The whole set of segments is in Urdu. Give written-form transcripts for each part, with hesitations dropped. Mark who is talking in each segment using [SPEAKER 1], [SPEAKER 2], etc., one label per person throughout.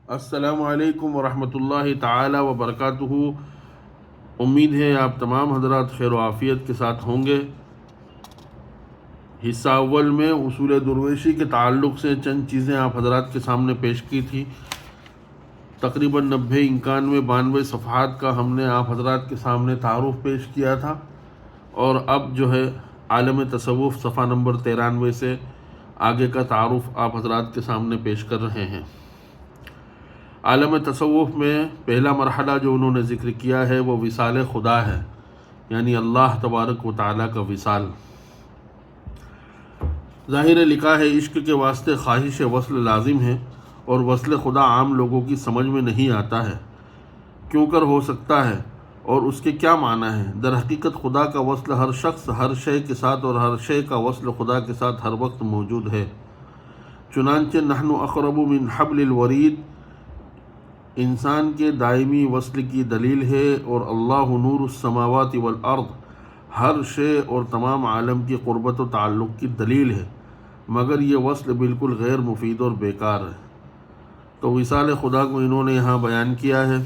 [SPEAKER 1] السلام علیکم ورحمۃ اللہ تعالی وبرکاتہ۔ امید ہے آپ تمام حضرات خیر و عافیت کے ساتھ ہوں گے۔ حصہ اول میں اصول درویشی کے تعلق سے چند چیزیں آپ حضرات کے سامنے پیش کی تھی۔ تقریباً 90 91 92 صفحات کا ہم نے آپ حضرات کے سامنے تعارف پیش کیا تھا، اور اب جو ہے عالم تصوف صفحہ نمبر 93 سے آگے کا تعارف آپ حضرات کے سامنے پیش کر رہے ہیں۔ عالم تصوف میں پہلا مرحلہ جو انہوں نے ذکر کیا ہے وہ وصال خدا ہے، یعنی اللہ تبارک و تعالیٰ کا وصال۔ ظاہر لکھا ہے عشق کے واسطے خواہش وصل لازم ہے، اور وصل خدا عام لوگوں کی سمجھ میں نہیں آتا ہے، کیوں کر ہو سکتا ہے اور اس کے کیا معنی ہے۔ در حقیقت خدا کا وصل ہر شخص ہر شے کے ساتھ اور ہر شے کا وصل خدا کے ساتھ ہر وقت موجود ہے۔ چنانچہ نحن اقرب من حبل الورید انسان کے دائمی وصل کی دلیل ہے، اور اللہ نور السماوات والارض ہر شے اور تمام عالم کی قربت و تعلق کی دلیل ہے، مگر یہ وصل بالکل غیر مفید اور بیکار ہے۔ تو وصال خدا کو انہوں نے یہاں بیان کیا ہے۔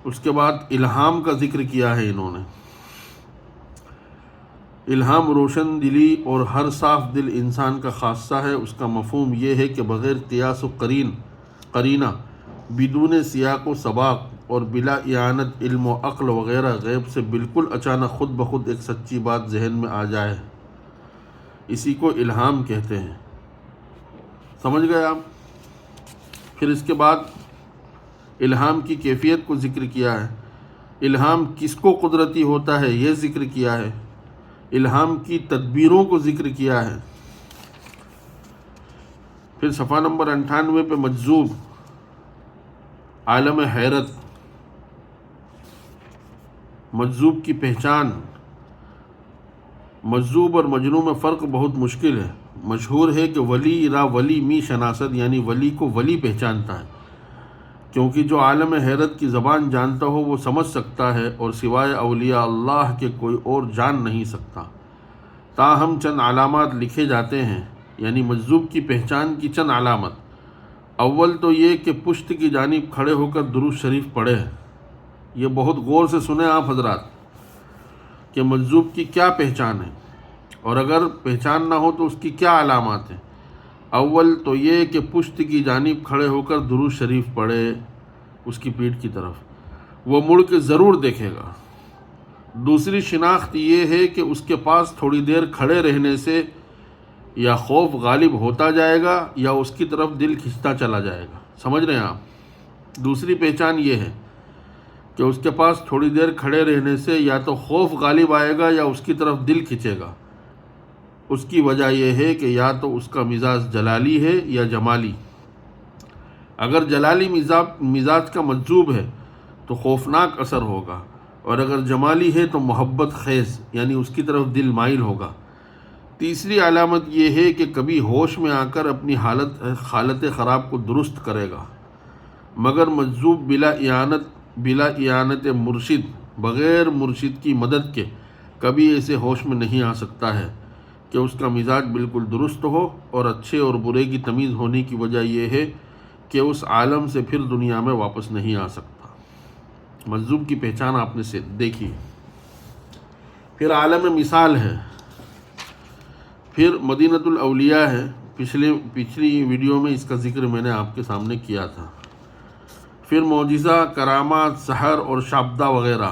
[SPEAKER 1] اس کے بعد الہام کا ذکر کیا ہے انہوں نے۔ الہام روشن دلی اور ہر صاف دل انسان کا خاصہ ہے۔ اس کا مفہوم یہ ہے کہ بغیر قیاس و قرینہ، بدون سیاق و سباق اور بلا اعانت علم و عقل وغیرہ غیب سے بالکل اچانک خود بخود ایک سچی بات ذہن میں آ جائے، اسی کو الہام کہتے ہیں۔ سمجھ گئے آپ؟ پھر اس کے بعد الہام کی کیفیت کو ذکر کیا ہے۔ الہام کس کو قدرتی ہوتا ہے یہ ذکر کیا ہے۔ الہام کی تدبیروں کو ذکر کیا ہے۔ پھر صفحہ نمبر 98 پہ مجذوب، عالم حیرت، مجذوب کی پہچان۔ مجذوب اور مجنون میں فرق بہت مشکل ہے۔ مشہور ہے کہ ولی را ولی می شناسد، یعنی ولی کو ولی پہچانتا ہے، کیونکہ جو عالم حیرت کی زبان جانتا ہو وہ سمجھ سکتا ہے، اور سوائے اولیاء اللہ کے کوئی اور جان نہیں سکتا۔ تاہم چند علامات لکھے جاتے ہیں، یعنی مجذوب کی پہچان کی چند علامت۔ اول تو یہ کہ پشت کی جانب کھڑے ہو کر درود شریف پڑھے۔ یہ بہت غور سے سنیں آپ حضرات کہ مجذوب کی کیا پہچان ہے، اور اگر پہچان نہ ہو تو اس کی کیا علامات ہیں۔ اول تو یہ کہ پشت کی جانب کھڑے ہو کر درود شریف پڑھے، اس کی پیٹھ کی طرف، وہ مڑ کے ضرور دیکھے گا۔ دوسری شناخت یہ ہے کہ اس کے پاس تھوڑی دیر کھڑے رہنے سے یا خوف غالب ہوتا جائے گا یا اس کی طرف دل کھنچتا چلا جائے گا۔ سمجھ رہے ہیں آپ؟ دوسری پہچان یہ ہے کہ اس کے پاس تھوڑی دیر کھڑے رہنے سے یا تو خوف غالب آئے گا یا اس کی طرف دل کھنچے گا۔ اس کی وجہ یہ ہے کہ یا تو اس کا مزاج جلالی ہے یا جمالی۔ اگر جلالی مزاج کا مجذوب ہے تو خوفناک اثر ہوگا، اور اگر جمالی ہے تو محبت خیز، یعنی اس کی طرف دل مائل ہوگا۔ تیسری علامت یہ ہے کہ کبھی ہوش میں آ کر اپنی حالت خراب کو درست کرے گا، مگر مجذوب بلا اعانت مرشد، بغیر مرشد کی مدد کے کبھی ایسے ہوش میں نہیں آ سکتا ہے کہ اس کا مزاج بالکل درست ہو، اور اچھے اور برے کی تمیز ہونے کی وجہ یہ ہے کہ اس عالم سے پھر دنیا میں واپس نہیں آ سکتا۔ مجذوب کی پہچان آپ نے دیکھی۔ پھر عالم مثال ہے، پھر مدینۃ الاولیاء ہے۔ پچھلی ویڈیو میں اس کا ذکر میں نے آپ کے سامنے کیا تھا۔ پھر معجزہ، کرامات، سحر اور شابدہ وغیرہ،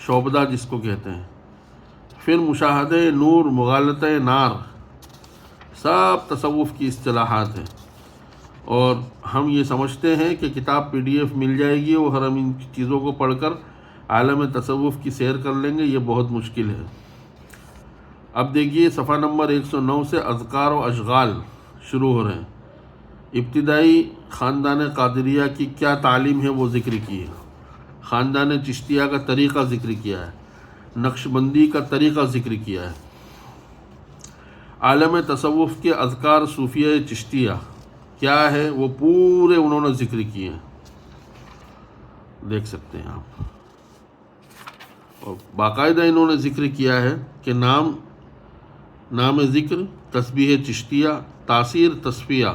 [SPEAKER 1] شعبدہ جس کو کہتے ہیں۔ پھر مشاہدہ نور، مغالطہ نار، سب تصوف کی اصطلاحات ہیں، اور ہم یہ سمجھتے ہیں کہ کتاب PDF مل جائے گی اور ہم ان چیزوں کو پڑھ کر عالم تصوف کی سیر کر لیں گے، یہ بہت مشکل ہے۔ اب دیکھیے صفحہ نمبر 109 سے اذکار و اشغال شروع ہو رہے ہیں۔ ابتدائی خاندان قادریہ کی کیا تعلیم ہے وہ ذکر کی ہے، خاندان چشتیہ کا طریقہ ذکر کیا ہے، نقش بندی کا طریقہ ذکر کیا ہے۔ عالم تصوف کے اذکار صوفیہ چشتیہ کیا ہے وہ پورے انہوں نے ذکر کیے ہیں، دیکھ سکتے ہیں آپ۔ اور باقاعدہ انہوں نے ذکر کیا ہے کہ نام ذکر، تسبیح چشتیہ، تاثیر تصفیہ،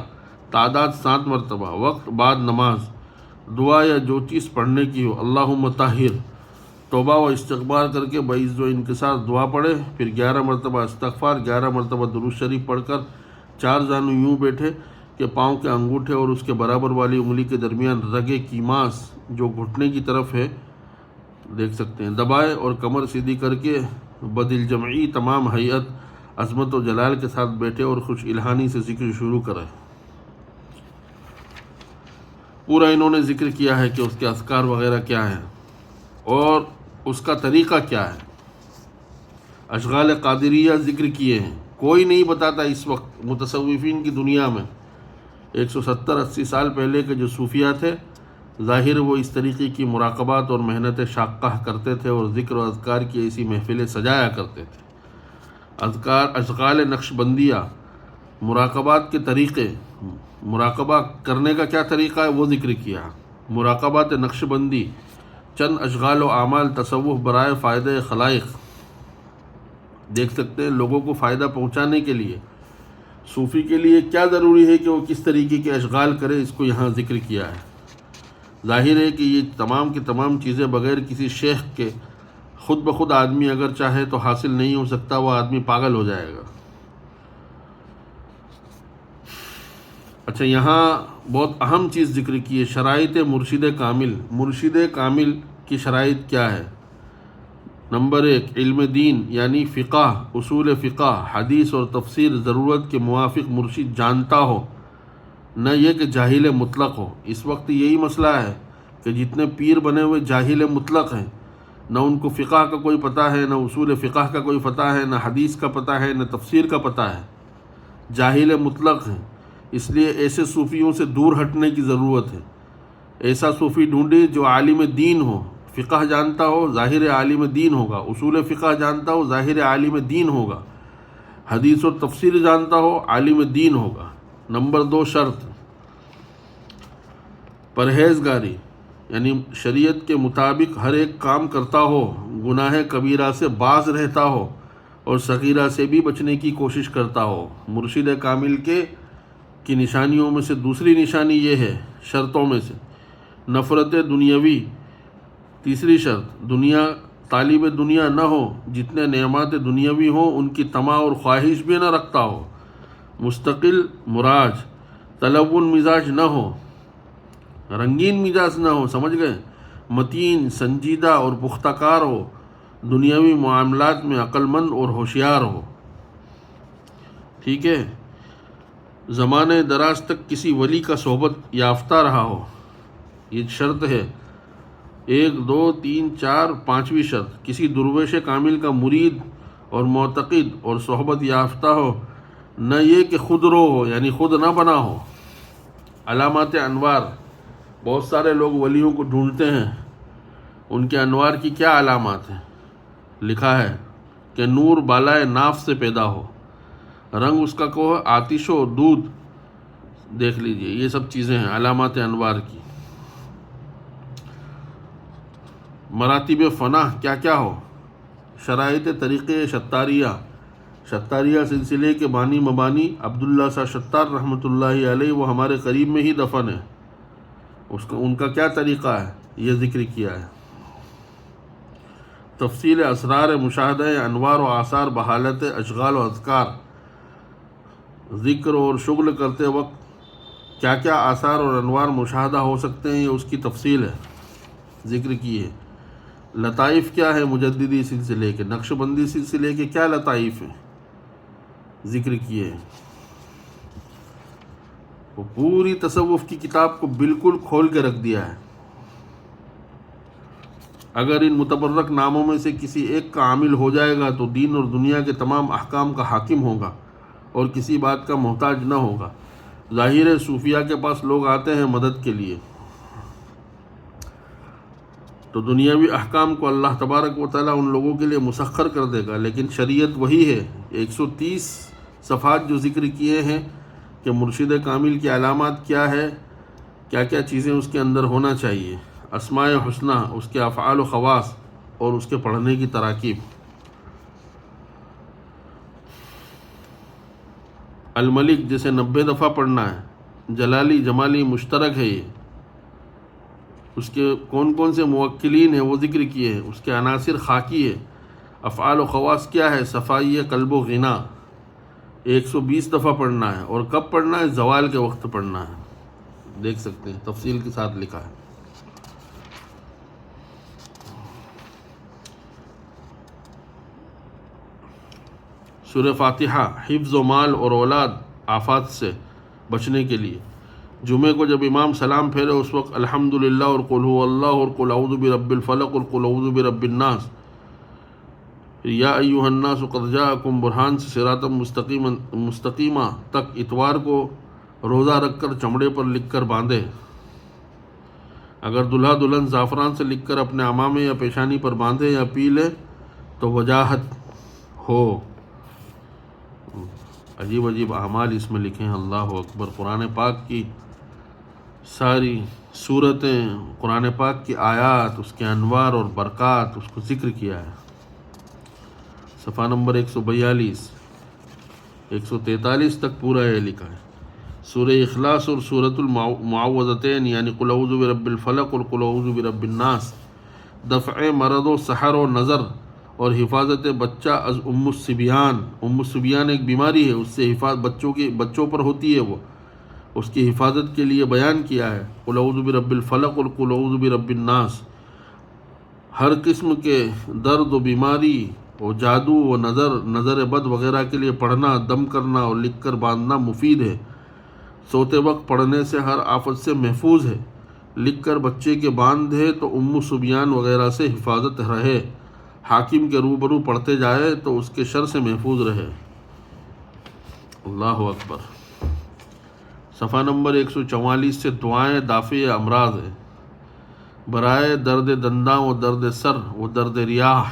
[SPEAKER 1] تعداد 7 مرتبہ، وقت بعد نماز، دعا یا جو چیز پڑھنے کی ہو، اللہم طاہر، توبہ و استغفار کر کے بعز و انکسار دعا پڑھے، پھر 11 مرتبہ استغفار، 11 مرتبہ درود شریف پڑھ کر 4 زانو یوں بیٹھے کہ پاؤں کے انگوٹھے اور اس کے برابر والی انگلی کے درمیان رگے کی ماس جو گھٹنے کی طرف ہے دیکھ سکتے ہیں دبائے، اور کمر سیدھی کر کے بدل جمعی تمام ہیئت عظمت و جلال کے ساتھ بیٹھے اور خوش الہانی سے ذکر شروع کرے۔ پورا انہوں نے ذکر کیا ہے کہ اس کے اذکار وغیرہ کیا ہیں اور اس کا طریقہ کیا ہے۔ اشغال قادریہ ذکر کیے ہیں، کوئی نہیں بتاتا اس وقت متصوفین کی دنیا میں 170-80 سال پہلے کے جو صوفیہ تھے، ظاہر وہ اس طریقے کی مراقبات اور محنت شاقہ کرتے تھے اور ذکر و اذکار کی ایسی محفلیں سجایا کرتے تھے۔ اشغال نقش بندیہ، مراقبات کے طریقے، مراقبہ کرنے کا کیا طریقہ ہے وہ ذکر کیا۔ مراقبات نقش بندی، چند اشغال و اعمال تصوف برائے فائدہ خلائق، دیکھ سکتے ہیں لوگوں کو فائدہ پہنچانے کے لیے صوفی کے لیے کیا ضروری ہے کہ وہ کس طریقے کے اشغال کرے، اس کو یہاں ذکر کیا ہے۔ ظاہر ہے کہ یہ تمام کی تمام چیزیں بغیر کسی شیخ کے خود بخود آدمی اگر چاہے تو حاصل نہیں ہو سکتا، وہ آدمی پاگل ہو جائے گا۔ اچھا، یہاں بہت اہم چیز ذکر کی ہے، شرائط مرشد کامل۔ مرشد کامل کی شرائط کیا ہے؟ نمبر 1، علم دین یعنی فقہ، اصول فقہ، حدیث اور تفسیر ضرورت کے موافق مرشد جانتا ہو، نہ یہ کہ جاہل مطلق ہو۔ اس وقت یہی مسئلہ ہے کہ جتنے پیر بنے ہوئے جاہل مطلق ہیں، نہ ان کو فقہ کا کوئی پتہ ہے، نہ اصول فقہ کا کوئی پتہ ہے، نہ حدیث کا پتہ ہے، نہ تفسیر کا پتہ ہے، جاہل مطلق ہیں۔ اس لیے ایسے صوفیوں سے دور ہٹنے کی ضرورت ہے۔ ایسا صوفی ڈھونڈے جو عالم دین ہو، فقہ جانتا ہو، ظاہر عالم دین ہوگا، اصول فقہ جانتا ہو، ظاہر عالم دین ہوگا، حدیث اور تفسیر جانتا ہو، عالم دین ہوگا۔ نمبر 2 شرط، پرہیزگاری یعنی شریعت کے مطابق ہر ایک کام کرتا ہو، گناہ کبیرہ سے باز رہتا ہو اور صغیرہ سے بھی بچنے کی کوشش کرتا ہو۔ مرشد کامل کی نشانیوں میں سے دوسری نشانی یہ ہے، شرطوں میں سے نفرت دنیاوی۔ تیسری شرط، طالب دنیا نہ ہو، جتنے نعمات دنیاوی ہوں ان کی طمع اور خواہش بھی نہ رکھتا ہو۔ مستقل مراج، تلون مزاج نہ ہو، رنگین مزاج نہ ہو، سمجھ گئے؟ متین، سنجیدہ اور پختہ کار ہو، دنیاوی معاملات میں عقل مند اور ہوشیار ہو۔ ٹھیک ہے؟ زمانے دراز تک کسی ولی کا صحبت یافتہ رہا ہو، یہ شرط ہے۔ 1 2 3 4 5ویں شرط، کسی درویش کامل کا مرید اور معتقد اور صحبت یافتہ ہو، نہ یہ کہ خود رو ہو یعنی خود نہ بنا ہو۔ علامات انوار، بہت سارے لوگ ولیوں کو ڈھونڈتے ہیں، ان کے انوار کی کیا علامات ہیں؟ لکھا ہے کہ نور بالائے ناف سے پیدا ہو، رنگ اس کا کو آتش و دودھ، دیکھ لیجئے یہ سب چیزیں ہیں علامات انوار کی۔ مراتب فنا کیا کیا ہو؟ شرائط طریقے شتاریہ سلسلے کے بانی مبانی عبداللہ شاہ شتار رحمۃ اللہ علیہ، وہ ہمارے قریب میں ہی دفن ہے، ان کا کیا طریقہ ہے یہ ذکر کیا ہے۔ تفصیل اسرار مشاہدہ انوار و آثار بحالت اشغال و اذکار، ذکر اور شغل کرتے وقت کیا کیا آثار اور انوار مشاہدہ ہو سکتے ہیں، یہ اس کی تفصیل ہے، ذکر کی ہے۔ لطائف کیا ہے مجددی سلسلے کے، نقش بندی سلسلے کے کیا لطائف ہیں، ذکر کیے ہیں۔ وہ پوری تصوف کی کتاب کو بالکل کھول کے رکھ دیا ہے۔ اگر ان متبرک ناموں میں سے کسی ایک کا عامل ہو جائے گا تو دین اور دنیا کے تمام احکام کا حاکم ہوگا اور کسی بات کا محتاج نہ ہوگا۔ ظاہر ہے صوفیہ کے پاس لوگ آتے ہیں مدد کے لیے، تو دنیاوی احکام کو اللہ تبارک و تعالیٰ ان لوگوں کے لیے مسخر کر دے گا، لیکن شریعت وہی ہے۔ 130 صفحات جو ذکر کیے ہیں کہ مرشد کامل کی علامات کیا ہے، کیا کیا چیزیں اس کے اندر ہونا چاہیے، اسماء حسنہ، اس کے افعال و خواص اور اس کے پڑھنے کی تراکیب۔ الملک جسے 90 دفعہ پڑھنا ہے، جلالی جمالی مشترک ہے یہ. اس کے کون کون سے موکلین ہیں وہ ذکر کیے ہیں. اس کے عناصر خاکی ہے. افعال و خواص کیا ہے؟ صفائی قلب و غنا. 120 دفعہ پڑھنا ہے. اور کب پڑھنا ہے؟ زوال کے وقت پڑھنا ہے. دیکھ سکتے ہیں تفصیل کے ساتھ لکھا ہے. سورہ فاتحہ حفظ و مال اور اولاد آفات سے بچنے کے لیے. جمعے کو جب امام سلام پھیرے اس وقت الحمدللہ اور قل هو اللہ اور قل اعوذ برب الفلق اور قل اعوذ برب الناس. یا ایھا الناس قد جاءکم برہان سے صراطا مستقیمہ تک اتوار کو روزہ رکھ کر چمڑے پر لکھ کر باندھے. اگر دلہا دلہن زعفران سے لکھ کر اپنے امامے یا پیشانی پر باندھے یا پی لے تو وجاہت ہو. عجیب عجیب اعمال اس میں لکھے ہیں. اللہ اکبر. قرآن پاک کی ساری صورتیں، قرآن پاک کی آیات، اس کے انوار اور برکات اس کو ذکر کیا ہے. صفحہ نمبر 142 143 تک پورا یہ لکھا ہے. سورہ اخلاص اور سورۃ المعوذتین یعنی قل اعوذ برب الفلق اور قل اعوذ برب الناس دفع مرض و سحر و نظر اور حفاظت بچہ از ام الصبیان. ام الصبیان ایک بیماری ہے، اس سے بچوں پر ہوتی ہے، وہ اس کی حفاظت کے لیے بیان کیا ہے. قل اعوذ برب الفلق اور قل اعوذ برب الناس. ہر قسم کے درد و بیماری و جادو و نظر بد وغیرہ کے لیے پڑھنا، دم کرنا اور لکھ کر باندھنا مفید ہے. سوتے وقت پڑھنے سے ہر آفت سے محفوظ ہے. لکھ کر بچے کے باندھے تو ام صبیان وغیرہ سے حفاظت رہے. حاکم کے روبرو پڑھتے جائے تو اس کے شر سے محفوظ رہے. اللہ اکبر. صفحہ نمبر 144 سے دعائیں دافع امراض ہے. برائے درد دنداں و درد سر و درد ریاح.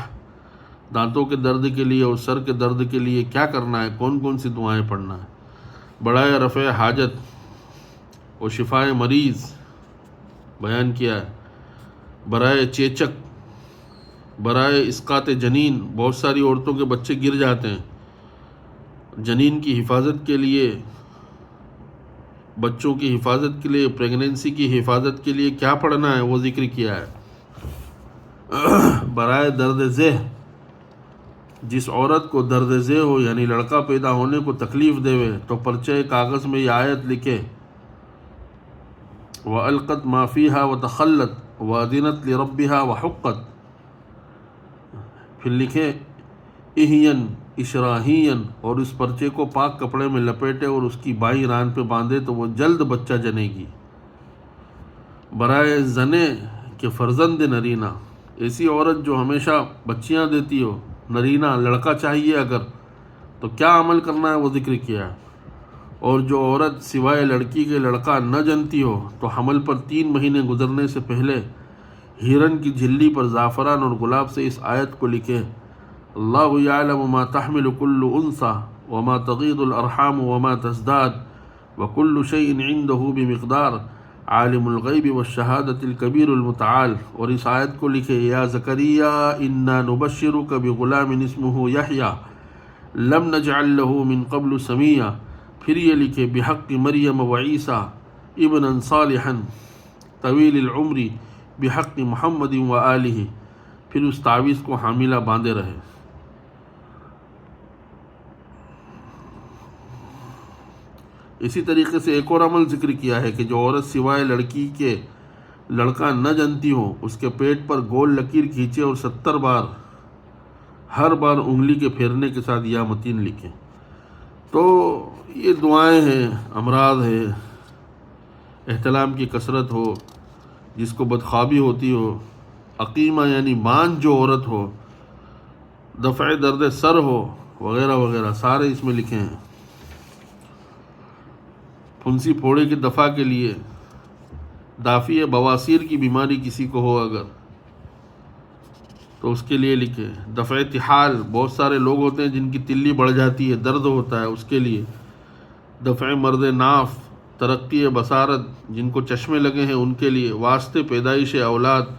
[SPEAKER 1] دانتوں کے درد کے لیے اور سر کے درد کے لیے کیا کرنا ہے؟ کون کون سی دعائیں پڑھنا ہے؟ برائے رفع حاجت و شفائے مریض بیان کیا ہے. برائے چیچک، برائے اسقاط جنین. بہت ساری عورتوں کے بچے گر جاتے ہیں. جنین کی حفاظت کے لیے، بچوں کی حفاظت کے لیے، پریگننسی کی حفاظت کے لیے کیا پڑھنا ہے وہ ذکر کیا ہے. برائے درد ذہ، جس عورت کو درد ذہ ہو یعنی لڑکا پیدا ہونے کو تکلیف دے تو پرچے کاغذ میں یہ آیت لکھے وَأَلْقَتْ مَا فِيهَا وَتَخَلَّتْ وَأَذِنَتْ لِرَبِّهَا وَحُقَّتْ. پھر لکھے اہین اشراہین اور اس پرچے کو پاک کپڑے میں لپیٹے اور اس کی بائیں ران پہ باندھے تو وہ جلد بچہ جنے گی. برائے زنے کہ فرزند نرینہ، ایسی عورت جو ہمیشہ بچیاں دیتی ہو، نرینہ لڑکا چاہیے اگر تو کیا عمل کرنا ہے وہ ذکر کیا ہے. اور جو عورت سوائے لڑکی کے لڑکا نہ جنتی ہو تو حمل پر 3 مہینے گزرنے سے پہلے ہیرن کی جھلی پر زعفران اور گلاب سے اس آیت کو لکھے اللہ یعلم ما تحمل كل انثى وما تغيض الارحام وما تزداد وكل شيء عنده بمقدار عالم الغیب والشہادۃ الکبیر المتعال. اور اس آیت کو لکھے یا زکریا انا نبشرک بغلام اسمہ یحییٰ لم نجعل له من قبل سمیہ. پھر یہ لکھے بحق مریم وعیسیٰ ابنا صالحا طویل العمر بحق محمد وآلہ. پھر اس تعویذ کو حاملہ باندھے رہے. اسی طریقے سے ایک اور عمل ذکر کیا ہے کہ جو عورت سوائے لڑکی کے لڑکا نہ جنتی ہو اس کے پیٹ پر گول لکیر کھینچے اور 70 بار ہر بار انگلی کے پھیرنے کے ساتھ یا متین لکھے. تو یہ دعائیں ہیں. امراض ہے، احتلام کی کثرت ہو، جس کو بدخوابی ہوتی ہو، عقیمہ یعنی باندھ جو عورت ہو، دفع درد سر ہو وغیرہ وغیرہ سارے اس میں لکھے ہیں. پھنسی پھوڑے کی دفع کے لیے، دافع بواسیر کی بیماری کسی کو ہو اگر تو اس کے لیے لکھے. دفع تحال، بہت سارے لوگ ہوتے ہیں جن کی تلی بڑھ جاتی ہے، درد ہوتا ہے، اس کے لیے. دفع مرض ناف، ترقی بصارت، جن کو چشمے لگے ہیں ان کے لیے. واسطے پیدائش اولاد،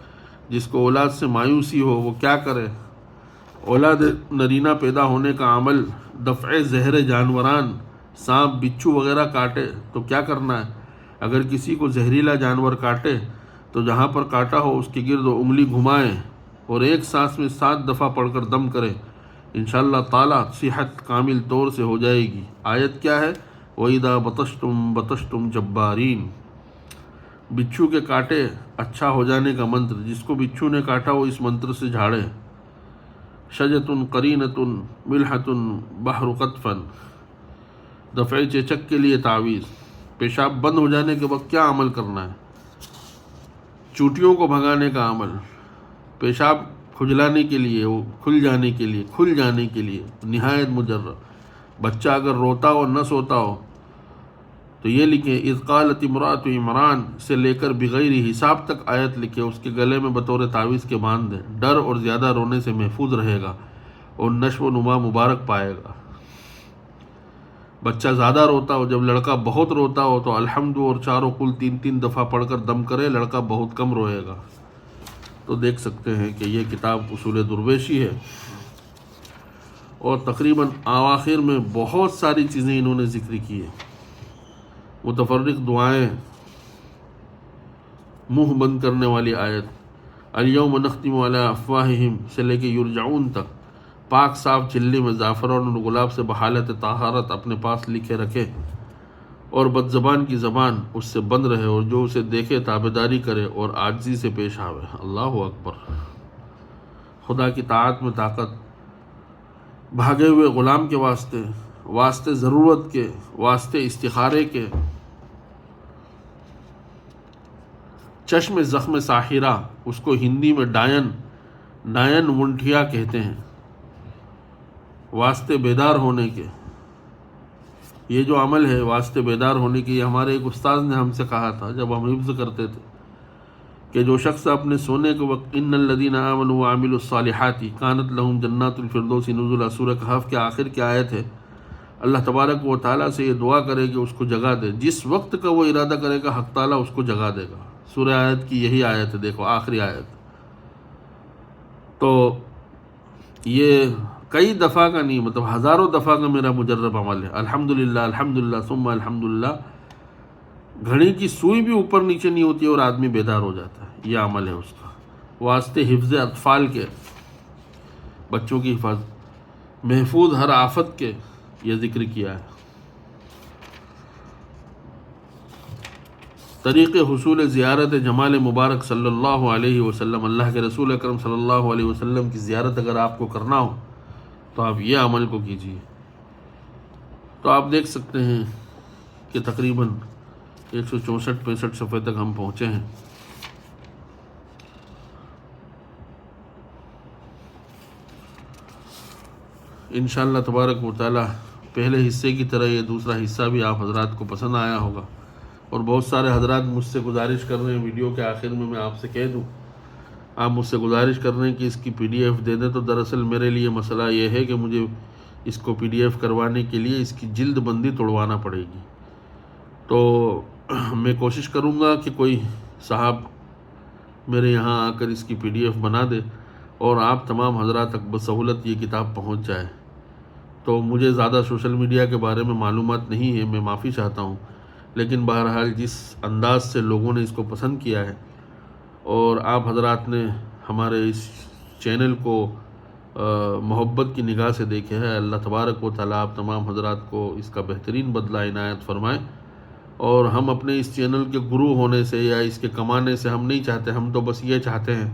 [SPEAKER 1] جس کو اولاد سے مایوسی ہو وہ کیا کرے. اولاد نرینہ پیدا ہونے کا عمل. دفع زہر جانوران، سانپ بچھو وغیرہ کاٹے تو کیا کرنا ہے. اگر کسی کو زہریلا جانور کاٹے تو جہاں پر کاٹا ہو اس کے گرد انگلی گھمائے اور ایک سانس میں 7 دفعہ پڑھ کر دم کرے، انشاءاللہ تعالی صحت کامل طور سے ہو جائے گی۔ آیت کیا ہے؟ وَإِذَا بَطَشْتُمْ بَطَشْتُمْ جَبَّارِينَ۔ بچھو کے کاٹے اچھا ہو جانے کا منتر، جس کو بچھو نے کاٹا وہ اس منتر سے جھاڑے۔ شجتن قرینتن ملحتن بحر قطفن، دفع چیچک کے لیے تعویذ۔ پیشاب بند ہو جانے کے وقت کیا عمل کرنا ہے؟ چوٹیوں کو بھگانے کا عمل، پیشاب کھجلانے کے لیے، وہ کھل جانے کے لیے نہایت مجرب۔ بچہ اگر روتا ہو نہ سوتا ہو تو یہ لکھیں اذ قالت امرأۃ عمران سے لے کر بغیر حساب تک آیت لکھے، اس کے گلے میں بطور تعویذ کے باندھ دیں، ڈر اور زیادہ رونے سے محفوظ رہے گا اور نشو و نما مبارک پائے گا۔ بچہ زیادہ روتا ہو، جب لڑکا بہت روتا ہو تو الحمد اور چاروں قل 3 دفعہ پڑھ کر دم کرے، لڑکا بہت کم روئے گا۔ تو دیکھ سکتے ہیں کہ یہ کتاب اصول درویشی ہے، اور تقریباً اواخر میں بہت ساری چیزیں انہوں نے ذکر کی ہیں۔ متفرق دعائیں، منہ بند کرنے والی آیت، الیوم نختم علی افواہہم سے لے کے یرجعون تک، پاک صاف چلی میں زعفران اور گلاب سے بحالت طہارت اپنے پاس لکھے رکھے، اور بد زبان کی زبان اس سے بند رہے، اور جو اسے دیکھے تابعداری کرے اور عاجزی سے پیش آوے۔ اللہ اکبر۔ خدا کی طاعت میں طاقت، بھاگے ہوئے غلام کے واسطے ضرورت کے، واسطے استخارے کے، چشم زخم ساحرہ، اس کو ہندی میں ڈائن ونٹھیا کہتے ہیں، واسطے بیدار ہونے کے۔ یہ جو عمل ہے واسطے بیدار ہونے کی، یہ ہمارے ایک استاذ نے ہم سے کہا تھا جب ہم حفظ کرتے تھے، کہ جو شخص اپنے سونے کے وقت ان الذین آمنوا وعملوا الصالحات کانت لہم جنات الفردوس نزلا، سورہ کہف کے آخر کی آیت ہے، اللہ تبارک و تعالیٰ سے یہ دعا کرے کہ اس کو جگا دے، جس وقت کا وہ ارادہ کرے گا حق تعالیٰ اس کو جگا دے گا۔ سورہ آیت کی یہی آیت ہے، دیکھو آخری آیت۔ تو یہ کئی دفعہ کا نہیں، مطلب ہزاروں دفعہ کا میرا مجرب عمل ہے۔ الحمدللہ الحمدللہ ثم الحمدللہ، گھڑی کی سوئی بھی اوپر نیچے نہیں ہوتی اور آدمی بیدار ہو جاتا ہے، یہ عمل ہے اس کا۔ واسطے حفظ اطفال کے، بچوں کی حفاظت، محفوظ ہر آفت کے، یہ ذکر کیا ہے۔ طریق حصول زیارت جمال مبارک صلی اللہ علیہ وسلم، اللہ کے رسول اکرم صلی اللہ علیہ وسلم کی زیارت اگر آپ کو کرنا ہو تو آپ یہ عمل کو کیجیے۔ تو آپ دیکھ سکتے ہیں کہ تقریباً 164-65 صفحے تک ہم پہنچے ہیں۔ انشاءاللہ تبارک و تعالی پہلے حصے کی طرح یہ دوسرا حصہ بھی آپ حضرات کو پسند آیا ہوگا، اور بہت سارے حضرات مجھ سے گزارش کر رہے ہیں، ویڈیو کے آخر میں آپ سے کہہ دوں، آپ مجھ سے گزارش کر رہے ہیں کہ اس کی PDF دے دیں، تو دراصل میرے لیے مسئلہ یہ ہے کہ مجھے اس کو PDF کروانے کے لیے اس کی جلد بندی توڑوانا پڑے گی۔ تو میں کوشش کروں گا کہ کوئی صاحب میرے یہاں آ کر اس کی PDF بنا دے اور آپ تمام حضرات تک بسہولت یہ کتاب پہنچ جائے۔ تو مجھے زیادہ سوشل میڈیا کے بارے میں معلومات نہیں ہے، میں معافی چاہتا ہوں، لیکن بہرحال جس انداز سے لوگوں نے اس کو پسند کیا ہے اور آپ حضرات نے ہمارے اس چینل کو محبت کی نگاہ سے دیکھے ہے، اللہ تبارک و تعالیٰ آپ تمام حضرات کو اس کا بہترین بدلہ عنایت فرمائے۔ اور ہم اپنے اس چینل کے گرو ہونے سے یا اس کے کمانے سے ہم نہیں چاہتے، ہم تو بس یہ چاہتے ہیں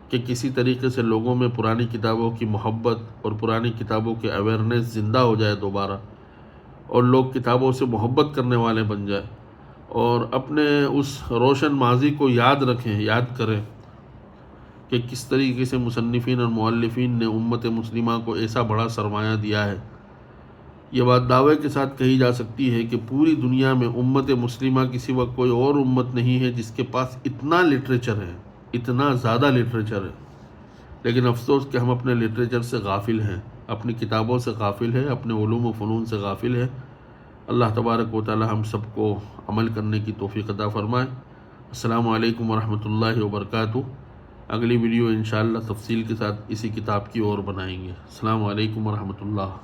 [SPEAKER 1] کہ کسی طریقے سے لوگوں میں پرانی کتابوں کی محبت اور پرانی کتابوں کی اویئرنیس زندہ ہو جائے دوبارہ، اور لوگ کتابوں سے محبت کرنے والے بن جائے، اور اپنے اس روشن ماضی کو یاد رکھیں، یاد کریں کہ کس طریقے سے مصنفین اور مؤلفین نے امت مسلمہ کو ایسا بڑا سرمایہ دیا ہے۔ یہ بات دعوے کے ساتھ کہی جا سکتی ہے کہ پوری دنیا میں امت مسلمہ کی سوا کوئی اور امت نہیں ہے جس کے پاس اتنا لٹریچر ہے، اتنا زیادہ لٹریچر ہے، لیکن افسوس کہ ہم اپنے لٹریچر سے غافل ہیں، اپنی کتابوں سے غافل ہیں، اپنے علوم و فنون سے غافل ہیں۔ اللہ تبارک و تعالی ہم سب کو عمل کرنے کی توفیق عطا فرمائے۔ السلام علیکم ورحمۃ اللہ وبرکاتہ۔ اگلی ویڈیو انشاءاللہ تفصیل کے ساتھ اسی کتاب کی اور بنائیں گے۔ السلام علیکم ورحمۃ اللہ۔